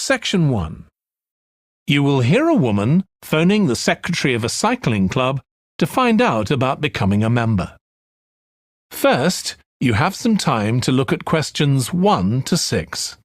Section 1. You will hear a woman phoning the secretary of a cycling club to find out about becoming a member. First, you have some time to look at questions 1 to 6.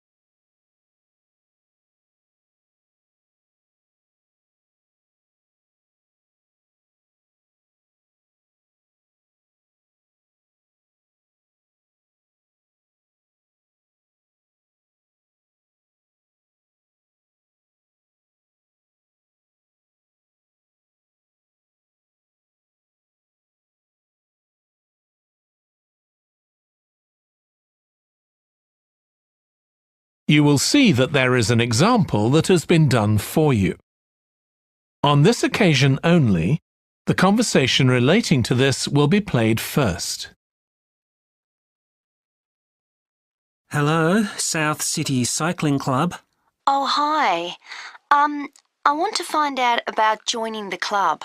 You will see that there is an example that has been done for you. On this occasion only, the conversation relating to this will be played first. Hello, South City Cycling Club. Oh, hi. I want to find out about joining the club.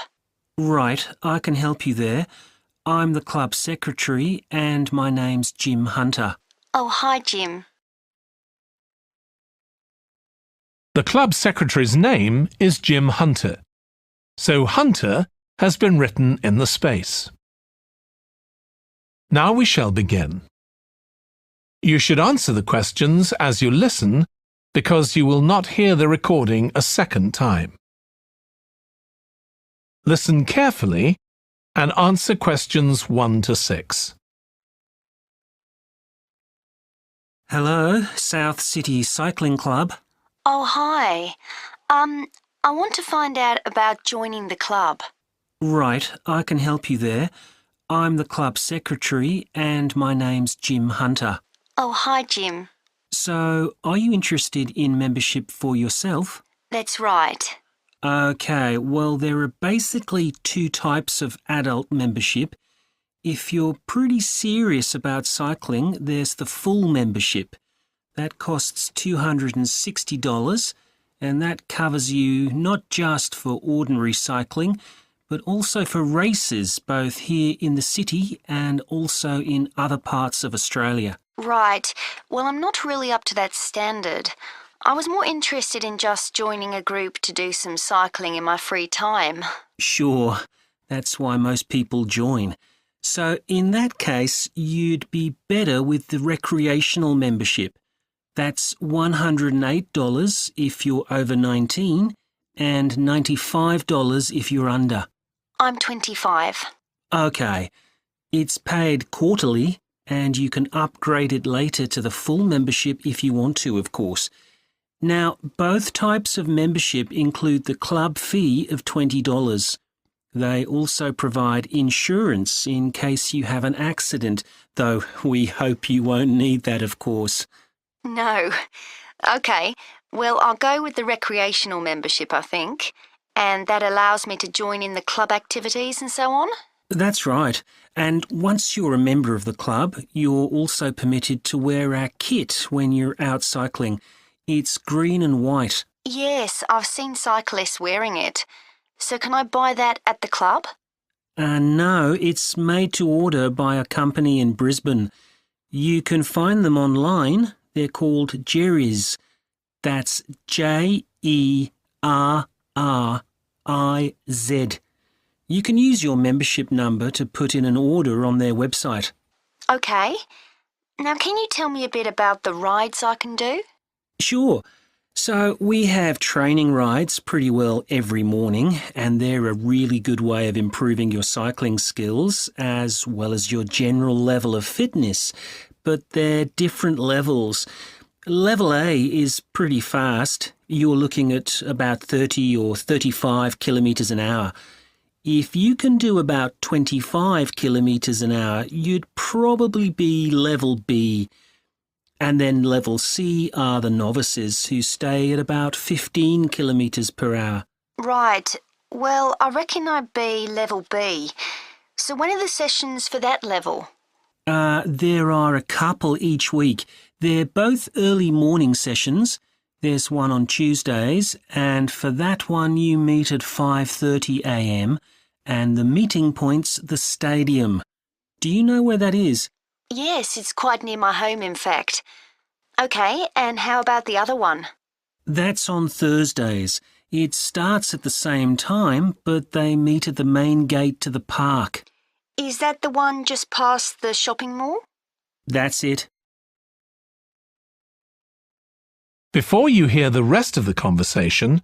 Right, I can help you there. I'm the club secretary and my name's Jim Hunter. Oh, hi, Jim. The club secretary's name is Jim Hunter, so Hunter has been written in the space. Now we shall begin. You should answer the questions as you listen because you will not hear the recording a second time. Listen carefully and answer questions 1 to 6. Hello, South City Cycling Club. Oh, hi. I want to find out about joining the club. Right, I can help you there. I'm the club secretary and my name's Jim Hunter. Oh, hi, Jim. So, are you interested in membership for yourself? That's right. Okay, well, there are basically 2 types of adult membership. If you're pretty serious about cycling, there's the full membership. That costs $260, and that covers you not just for ordinary cycling, but also for races both here in the city and also in other parts of Australia. Right. Well, I'm not really up to that standard. I was more interested in just joining a group to do some cycling in my free time. Sure, that's why most people join. So in that case, you'd be better with the recreational membership. That's $108 if you're over 19 and $95 if you're under. I'm 25. Okay, it's paid quarterly and you can upgrade it later to the full membership if you want to, of course. Now, both types of membership include the club fee of $20. They also provide insurance in case you have an accident, though we hope you won't need that, of course. No. Okay. Well, I'll go with the recreational membership, I think. And that allows me to join in the club activities and so on? That's right. And once you're a member of the club, you're also permitted to wear our kit when you're out cycling. It's green and white. Yes, I've seen cyclists wearing it. So can I buy that at the club? No, it's made to order by a company in Brisbane. You can find them online. They're called Jerry's. That's Jerriz. You can use your membership number to put in an order on their website. Okay. Now, can you tell me a bit about the rides I can do? Sure. So we have training rides pretty well every morning, and they're a really good way of improving your cycling skills as well as your general level of fitness. But they're different levels. Level A is pretty fast. You're looking at about 30 or 35 kilometres an hour. If you can do about 25 kilometres an hour, you'd probably be level B. And then level C are the novices who stay at about 15 kilometres per hour. Right. Well, I reckon I'd be level B. So when are the sessions for that level? There are a couple each week. They're both early morning sessions. There's one on Tuesdays, and for that one you meet at 5:30 a.m, and the meeting point's the stadium. Do you know where that is? Yes, it's quite near my home, in fact. Okay, and how about the other one? That's on Thursdays. It starts at the same time, but they meet at the main gate to the park. Is that the one just past the shopping mall? That's it. Before you hear the rest of the conversation,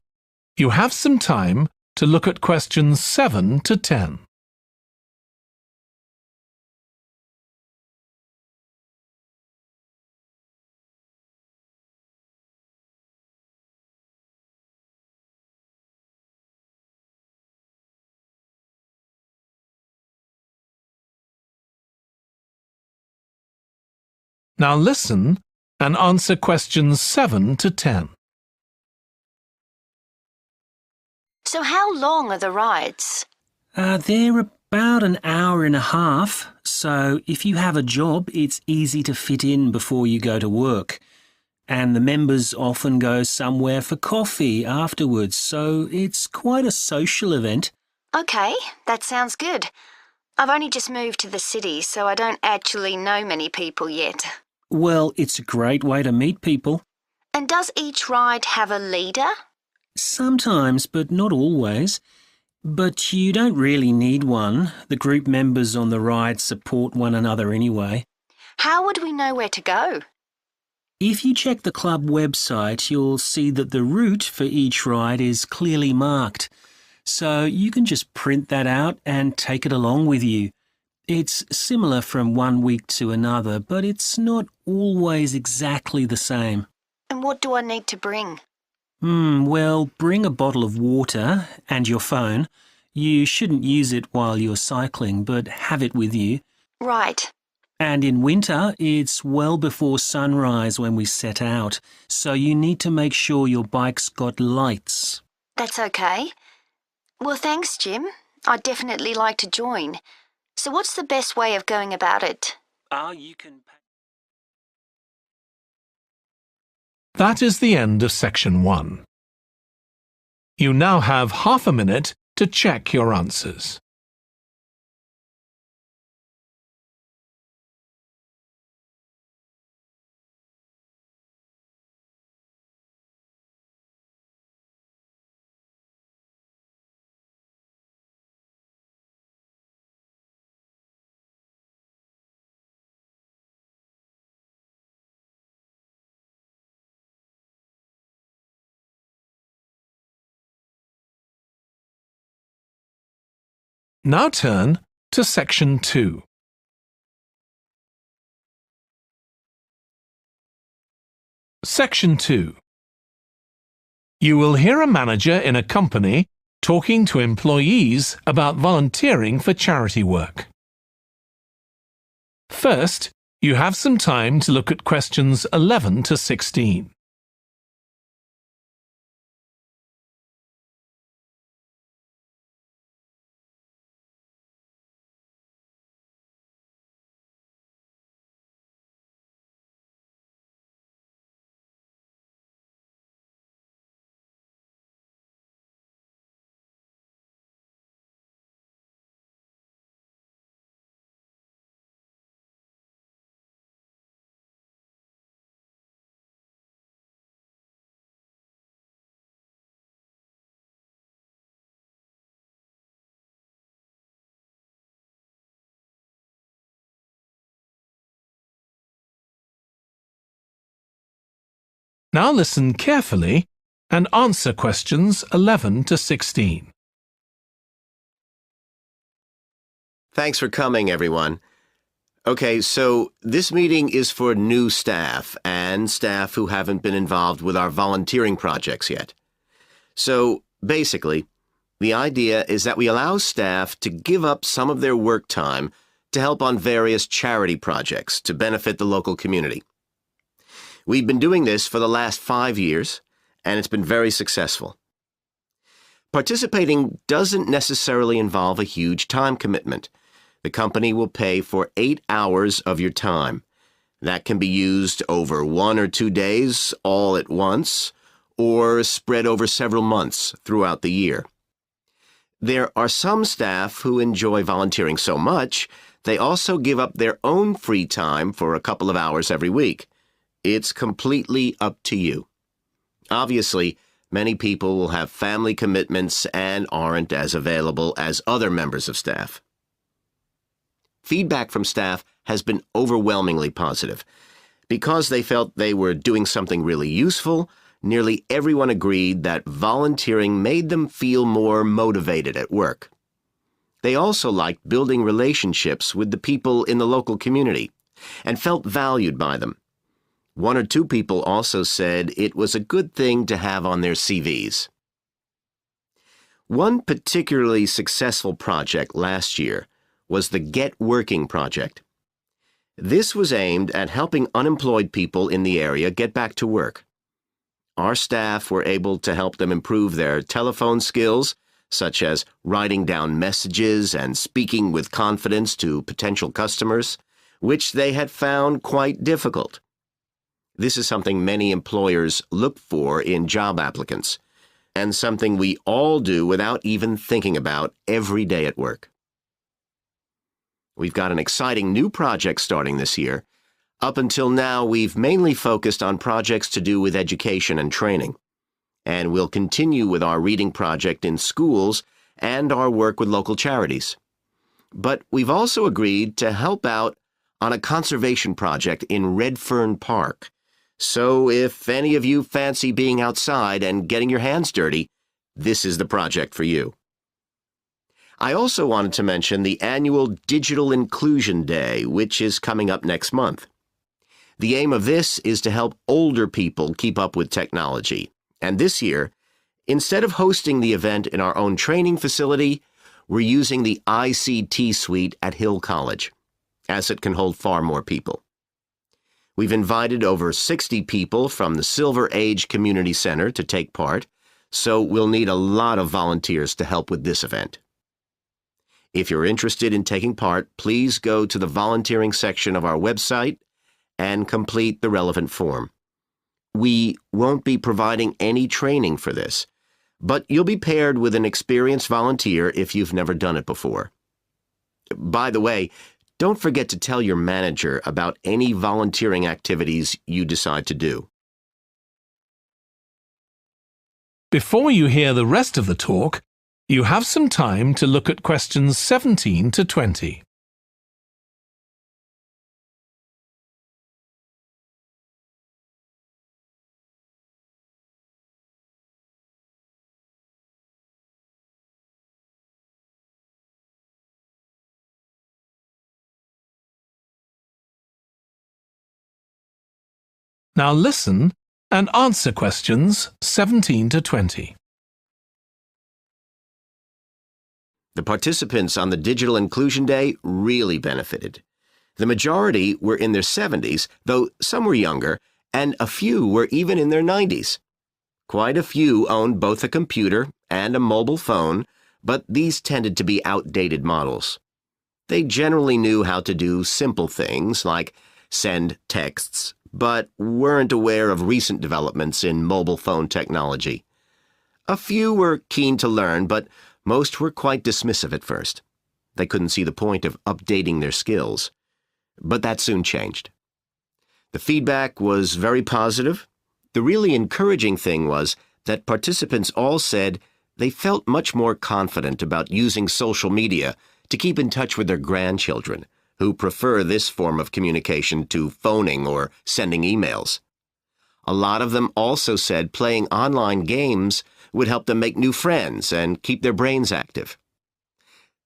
you have some time to look at questions 7 to 10. Now listen and answer questions 7 to 10. So how long are the rides? They're about an hour and a half, so if you have a job, it's easy to fit in before you go to work. And the members often go somewhere for coffee afterwards, so it's quite a social event. OK, that sounds good. I've only just moved to the city, so I don't actually know many people yet. Well, it's a great way to meet people. And does each ride have a leader? Sometimes, but not always. But you don't really need one. The group members on the ride support one another anyway. How would we know where to go? If you check the club website, you'll see that the route for each ride is clearly marked. So you can just print that out and take it along with you. It's similar from one week to another, but it's not always exactly the same. And what do I need to bring? Well, bring a bottle of water and your phone. You shouldn't use it while you're cycling, but have it with you. Right. And in winter, it's well before sunrise when we set out, so you need to make sure your bike's got lights. That's OK. Well, thanks, Jim. I'd definitely like to join. So what's the best way of going about it? That is the end of section 1. You now have half a minute to check your answers. Now turn to section 2. Section 2. You will hear a manager in a company talking to employees about volunteering for charity work. First, you have some time to look at questions 11 to 16. Now listen carefully and answer questions 11 to 16. Thanks for coming, everyone. Okay, so this meeting is for new staff and staff who haven't been involved with our volunteering projects yet. So, basically, the idea is that we allow staff to give up some of their work time to help on various charity projects to benefit the local community. We've been doing this for the last 5 years, and it's been very successful. Participating doesn't necessarily involve a huge time commitment. The company will pay for 8 hours of your time. That can be used over 1 or 2 days all at once, or spread over several months throughout the year. There are some staff who enjoy volunteering so much, they also give up their own free time for a couple of hours every week. It's completely up to you. Obviously, many people will have family commitments and aren't as available as other members of staff. Feedback from staff has been overwhelmingly positive. Because they felt they were doing something really useful, nearly everyone agreed that volunteering made them feel more motivated at work. They also liked building relationships with the people in the local community and felt valued by them. One or two people also said it was a good thing to have on their CVs. One particularly successful project last year was the Get Working project. This was aimed at helping unemployed people in the area get back to work. Our staff were able to help them improve their telephone skills, such as writing down messages and speaking with confidence to potential customers, which they had found quite difficult. This is something many employers look for in job applicants, and something we all do without even thinking about every day at work. We've got an exciting new project starting this year. Up until now, we've mainly focused on projects to do with education and training, and we'll continue with our reading project in schools and our work with local charities. But we've also agreed to help out on a conservation project in Redfern Park. So if any of you fancy being outside and getting your hands dirty, this is the project for you. I also wanted to mention the annual Digital Inclusion Day, which is coming up next month. The aim of this is to help older people keep up with technology. And this year, instead of hosting the event in our own training facility, we're using the ICT suite at Hill College, as it can hold far more people. We've invited over 60 people from the Silver Age Community Center to take part, so we'll need a lot of volunteers to help with this event. If you're interested in taking part, please go to the volunteering section of our website and complete the relevant form. We won't be providing any training for this, but you'll be paired with an experienced volunteer if you've never done it before. By the way, don't forget to tell your manager about any volunteering activities you decide to do. Before you hear the rest of the talk, you have some time to look at questions 17 to 20. Now listen and answer questions 17 to 20. The participants on the Digital Inclusion Day really benefited. The majority were in their 70s, though some were younger, and a few were even in their 90s. Quite a few owned both a computer and a mobile phone, but these tended to be outdated models. They generally knew how to do simple things like send texts, but weren't aware of recent developments in mobile phone technology. A few were keen to learn, but most were quite dismissive at first. They couldn't see the point of updating their skills. But that soon changed. The feedback was very positive. The really encouraging thing was that participants all said they felt much more confident about using social media to keep in touch with their grandchildren, who prefer this form of communication to phoning or sending emails. A lot of them also said playing online games would help them make new friends and keep their brains active.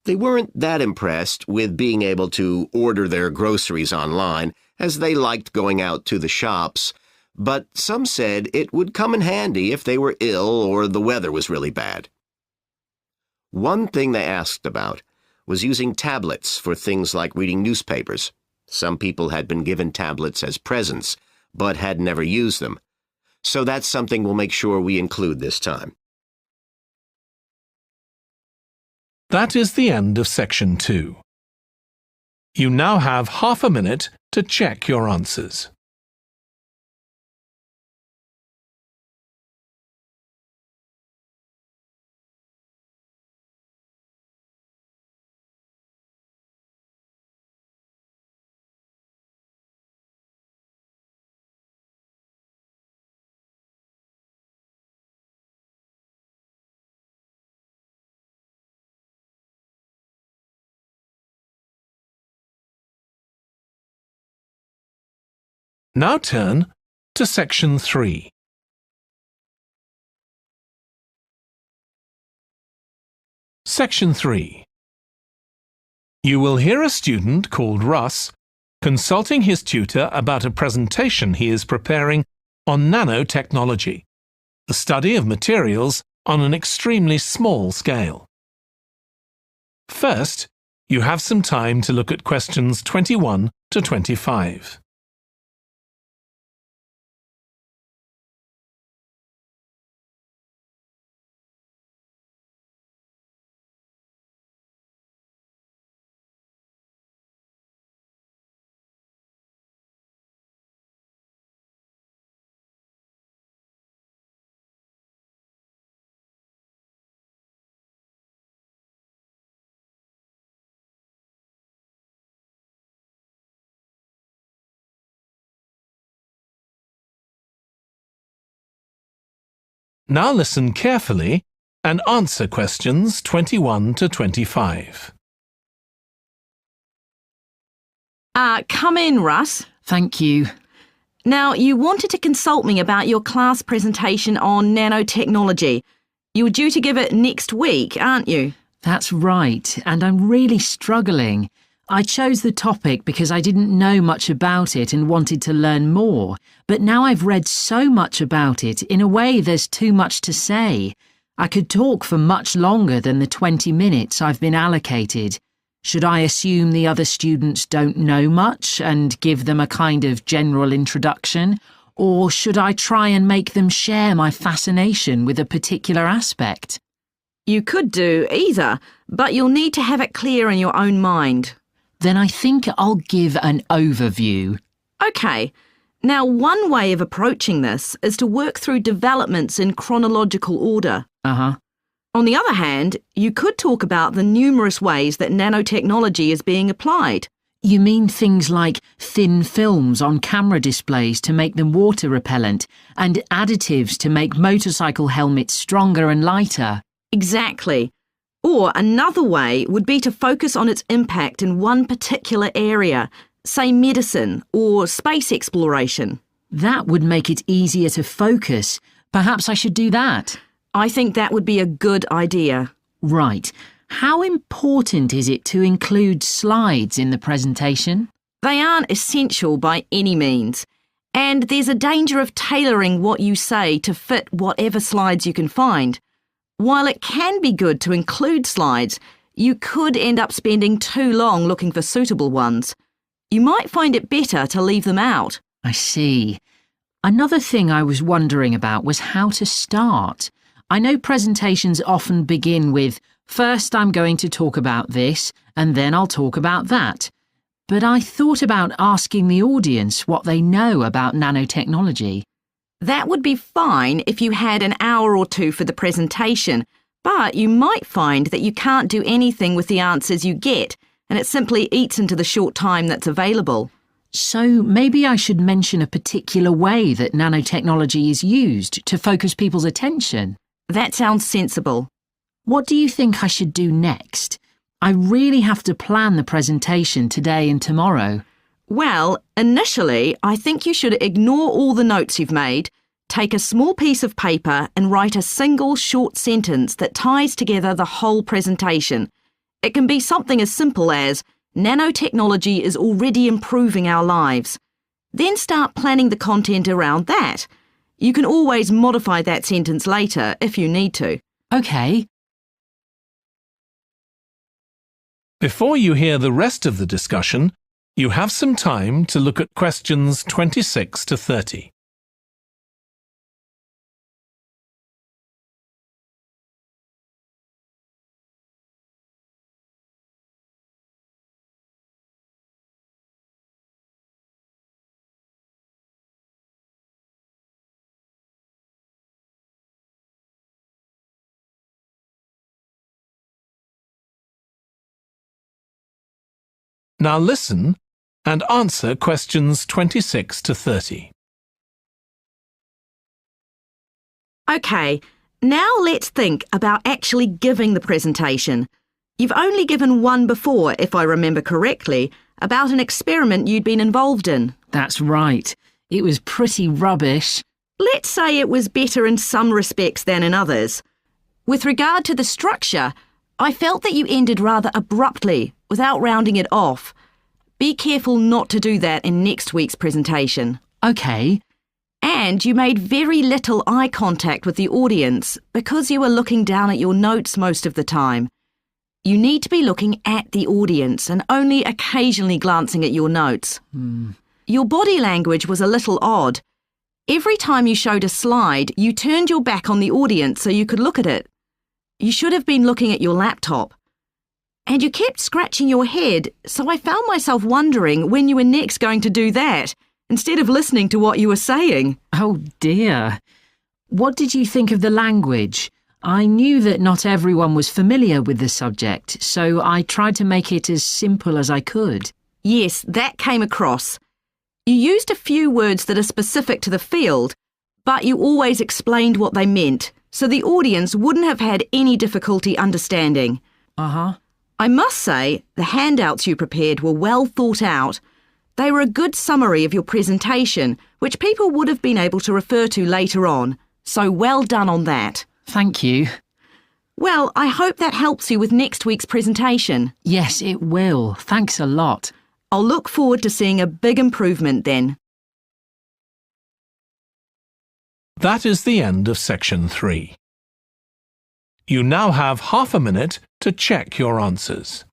They weren't that impressed with being able to order their groceries online, as they liked going out to the shops, but some said it would come in handy if they were ill or the weather was really bad. One thing they asked about was using tablets for things like reading newspapers. Some people had been given tablets as presents, but had never used them. So that's something we'll make sure we include this time. That is the end of section 2. You now have half a minute to check your answers. Now turn to Section 3. Section 3. You will hear a student called Russ consulting his tutor about a presentation he is preparing on nanotechnology, the study of materials on an extremely small scale. First, you have some time to look at questions 21 to 25. Now listen carefully and answer questions 21 to 25. Come in, Russ. Thank you. Now, you wanted to consult me about your class presentation on nanotechnology. You're due to give it next week, aren't you? That's right, and I'm really struggling. I chose the topic because I didn't know much about it and wanted to learn more, but now I've read so much about it, in a way there's too much to say. I could talk for much longer than the 20 minutes I've been allocated. Should I assume the other students don't know much and give them a kind of general introduction? Or should I try and make them share my fascination with a particular aspect? You could do either, but you'll need to have it clear in your own mind. Then I think I'll give an overview. OK. Now, one way of approaching this is to work through developments in chronological order. On the other hand, you could talk about the numerous ways that nanotechnology is being applied. You mean things like thin films on camera displays to make them water repellent and additives to make motorcycle helmets stronger and lighter? Exactly. Or another way would be to focus on its impact in one particular area, say medicine or space exploration. That would make it easier to focus. Perhaps I should do that. I think that would be a good idea. Right. How important is it to include slides in the presentation? They aren't essential by any means, and there's a danger of tailoring what you say to fit whatever slides you can find. While it can be good to include slides, you could end up spending too long looking for suitable ones. You might find it better to leave them out. I see. Another thing I was wondering about was how to start. I know presentations often begin with, first I'm going to talk about this, and then I'll talk about that. But I thought about asking the audience what they know about nanotechnology. That would be fine if you had an hour or two for the presentation, but you might find that you can't do anything with the answers you get, and it simply eats into the short time that's available. So maybe I should mention a particular way that nanotechnology is used to focus people's attention. That sounds sensible. What do you think I should do next? I really have to plan the presentation today and tomorrow. Well, initially, I think you should ignore all the notes you've made, take a small piece of paper and write a single short sentence that ties together the whole presentation. It can be something as simple as, nanotechnology is already improving our lives. Then start planning the content around that. You can always modify that sentence later if you need to. OK. Before you hear the rest of the discussion, you have some time to look at questions 26 to 30. Now listen and answer questions 26 to 30. OK, now let's think about actually giving the presentation. You've only given one before, if I remember correctly, about an experiment you'd been involved in. That's right. It was pretty rubbish. Let's say it was better in some respects than in others. With regard to the structure, I felt that you ended rather abruptly, without rounding it off. Be careful not to do that in next week's presentation. OK. And you made very little eye contact with the audience because you were looking down at your notes most of the time. You need to be looking at the audience and only occasionally glancing at your notes. Your body language was a little odd. Every time you showed a slide, you turned your back on the audience so you could look at it. You should have been looking at your laptop. And you kept scratching your head, so I found myself wondering when you were next going to do that, instead of listening to what you were saying. Oh dear. What did you think of the language? I knew that not everyone was familiar with the subject, so I tried to make it as simple as I could. Yes, that came across. You used a few words that are specific to the field, but you always explained what they meant, so the audience wouldn't have had any difficulty understanding. I must say, the handouts you prepared were well thought out. They were a good summary of your presentation, which people would have been able to refer to later on, so well done on that. Thank you. Well, I hope that helps you with next week's presentation. Yes, it will. Thanks a lot. I'll look forward to seeing a big improvement then. That is the end of section 3. You now have half a minute to check your answers.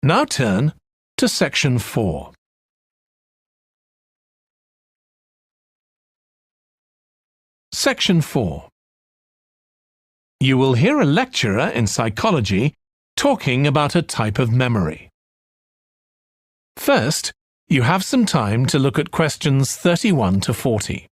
Now turn to section 4. Section 4. You will hear a lecturer in psychology talking about a type of memory. First, you have some time to look at questions 31 to 40.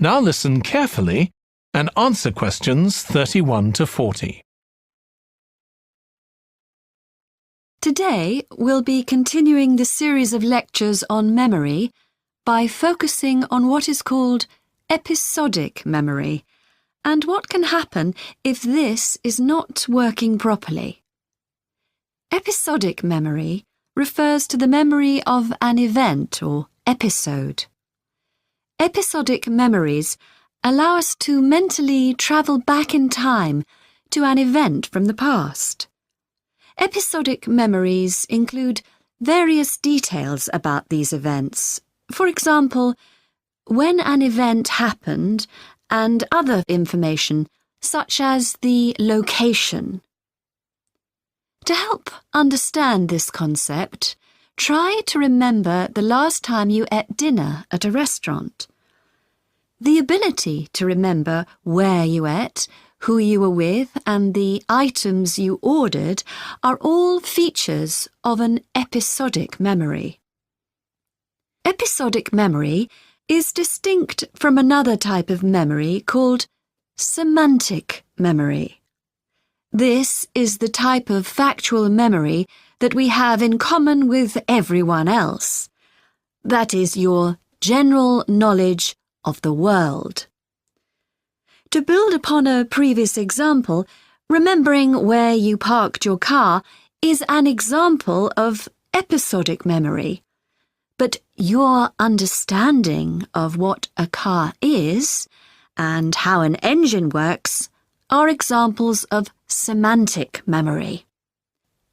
Now listen carefully and answer questions 31 to 40. Today, we'll be continuing the series of lectures on memory by focusing on what is called episodic memory and what can happen if this is not working properly. Episodic memory refers to the memory of an event or episode. Episodic memories allow us to mentally travel back in time to an event from the past. Episodic memories include various details about these events. For example, when an event happened and other information such as the location. To help understand this concept, try to remember the last time you ate dinner at a restaurant. The ability to remember where you ate, who you were with, and the items you ordered are all features of an episodic memory. Episodic memory is distinct from another type of memory called semantic memory. This is the type of factual memory that we have in common with everyone else. That is your general knowledge of the world. To build upon a previous example, remembering where you parked your car is an example of episodic memory, but your understanding of what a car is and how an engine works are examples of semantic memory.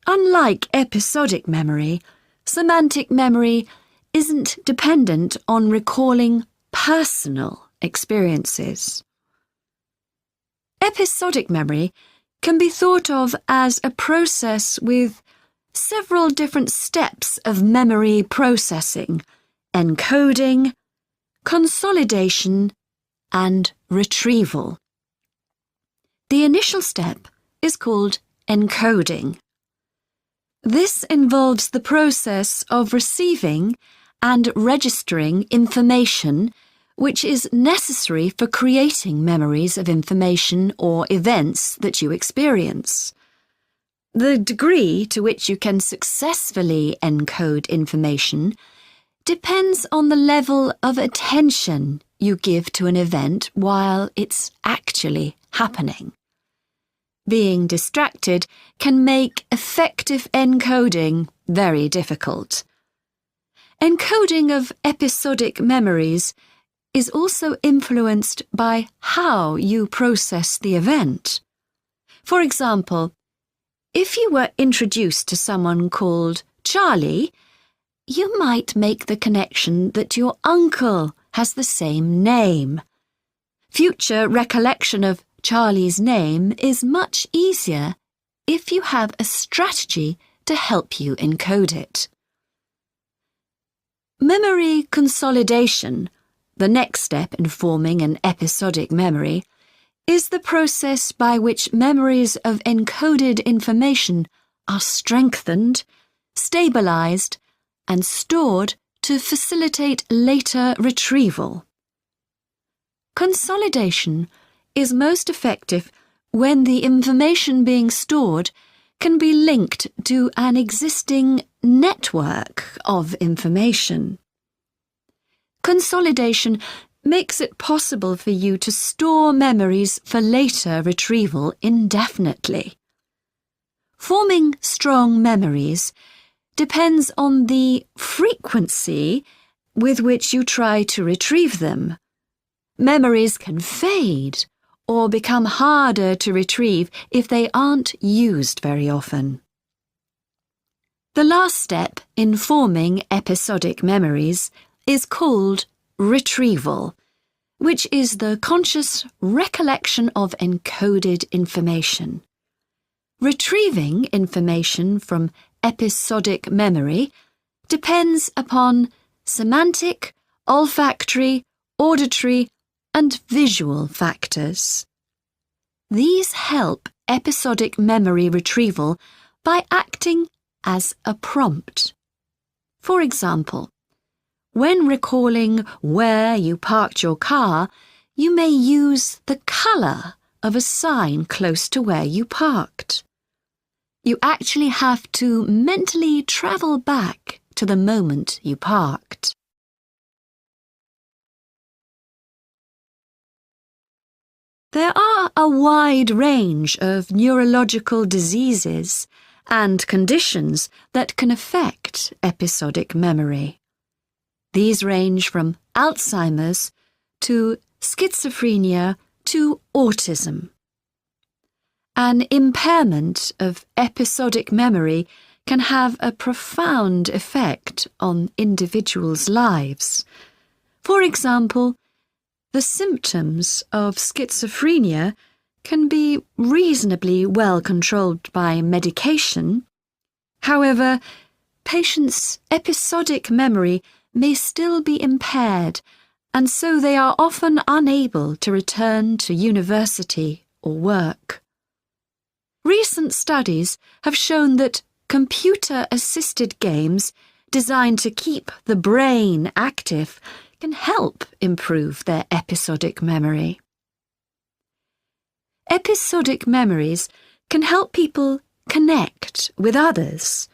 Unlike episodic memory, semantic memory isn't dependent on recalling personal experiences. Episodic memory can be thought of as a process with several different steps of memory processing: encoding, consolidation, and retrieval. The initial step is called encoding. This involves the process of receiving and registering information which is necessary for creating memories of information or events that you experience. The degree to which you can successfully encode information depends on the level of attention you give to an event while it's actually happening. Being distracted can make effective encoding very difficult. Encoding of episodic memories is also influenced by how you process the event. For example, if you were introduced to someone called Charlie, you might make the connection that your uncle has the same name. Future recollection of Charlie's name is much easier if you have a strategy to help you encode it. Memory consolidation, the next step in forming an episodic memory, is the process by which memories of encoded information are strengthened, stabilized, and stored to facilitate later retrieval. Consolidation is most effective when the information being stored can be linked to an existing network of information. Consolidation makes it possible for you to store memories for later retrieval indefinitely. Forming strong memories depends on the frequency with which you try to retrieve them. Memories can fade or become harder to retrieve if they aren't used very often. The last step in forming episodic memories is called retrieval, which is the conscious recollection of encoded information. Retrieving information from episodic memory depends upon semantic, olfactory, auditory, and visual factors. These help episodic memory retrieval by acting as a prompt. For example, when recalling where you parked your car, you may use the colour of a sign close to where you parked. You actually have to mentally travel back to the moment you parked. There are a wide range of neurological diseases and conditions that can affect episodic memory. These range from Alzheimer's to schizophrenia to autism. An impairment of episodic memory can have a profound effect on individuals' lives. For example, the symptoms of schizophrenia can be reasonably well controlled by medication. However, patients' episodic memory may still be impaired, and so they are often unable to return to university or work. Recent studies have shown that computer-assisted games designed to keep the brain active can help improve their episodic memory. Episodic memories can help people connect with others,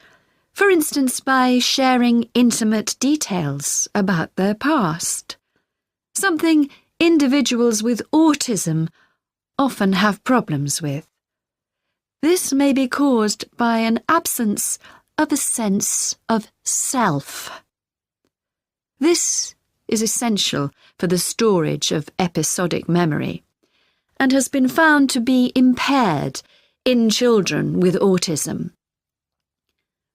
for instance by sharing intimate details about their past, something individuals with autism often have problems with. This may be caused by an absence of a sense of self. This is essential for the storage of episodic memory and has been found to be impaired in children with autism.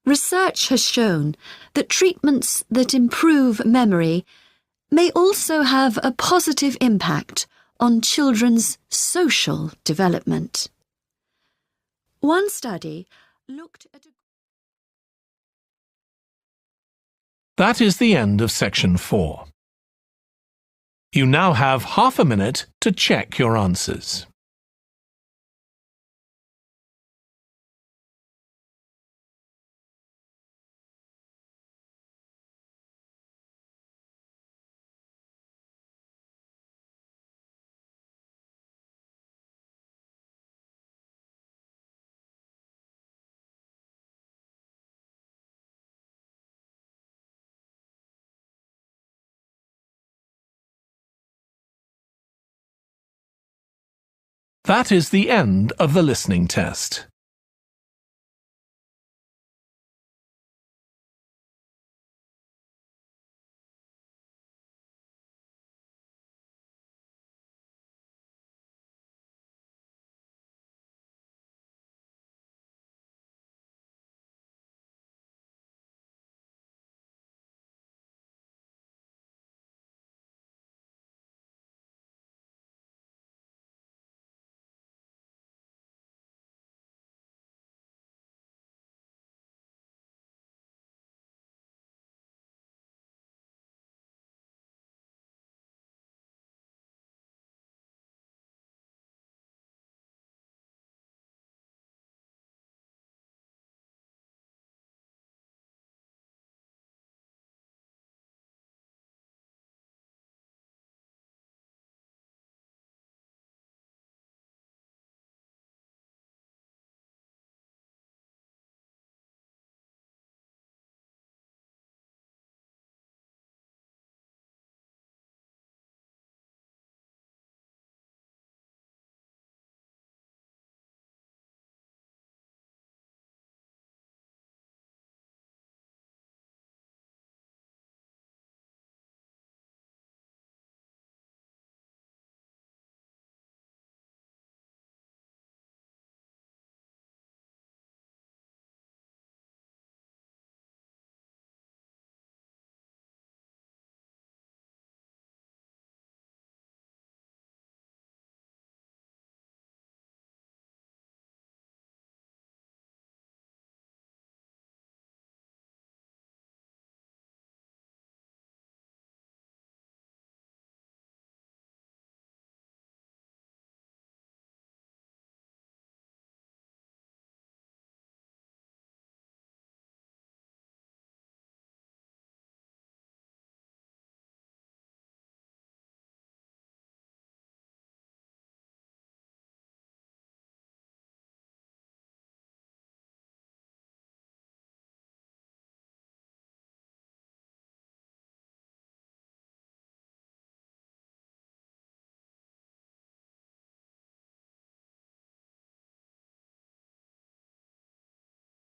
Research has shown that treatments that improve memory may also have a positive impact on children's social development. One study looked at That is the end of section 4. You now have half a minute to check your answers. That is the end of the listening test.